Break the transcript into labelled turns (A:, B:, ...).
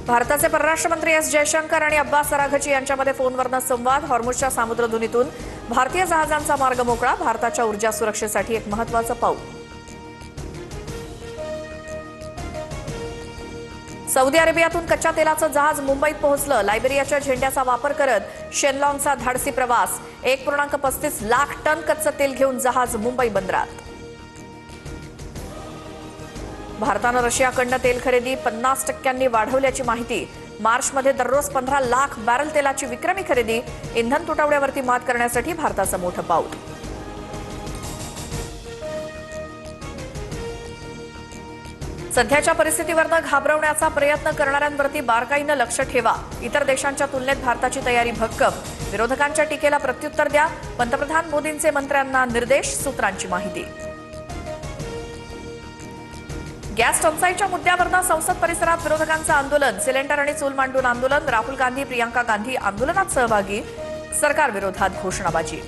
A: भारताचे परराष्ट्र मंत्री एस जयशंकर आणि अब्बास अराघची यांच्यामध्ये फोनवरनं संवाद. हॉर्मुझच्या सामुद्रधुनीतून भारतीय जहाजांचा मार्ग मोकळा. भारताच्या ऊर्जा सुरक्षेसाठी एक महत्त्वाचं पाऊल. सौदी अरेबियातून कच्च्या तेलाचं जहाज मुंबईत पोहोचलं. लायबेरियाच्या झेंड्याचा वापर करत शेनलॉंगचा धाडसी प्रवास. 1.35 लाख टन कच्चं तेल घेऊन जहाज मुंबई बंदरात. भारतानं रशियाकडनं तेल खरेदी 50% वाढवल्याची माहिती. मार्चमध्ये दररोज 15 लाख बॅरल तेलाची विक्रमी खरेदी. इंधन तुटवड्यावरती मात करण्यासाठी भारताचं मोठं पाऊल. सध्याच्या परिस्थितीवरनं घाबरवण्याचा प्रयत्न करणाऱ्यांवरती बारकाईनं लक्ष ठेवा. इतर देशांच्या तुलनेत भारताची तयारी भक्कम. विरोधकांच्या टीकेला प्रत्युत्तर द्या. पंतप्रधान मोदींचे मंत्र्यांना निर्देश. सूत्रांची माहिती. गॅस टंचाईच्या मुद्द्यावरनं संसद परिसरात विरोधकांचं आंदोलन. सिलेंडर आणि चूल मांडून आंदोलन. राहुल गांधी, प्रियंका गांधी आंदोलनात सहभागी. सरकारविरोधात घोषणाबाजी.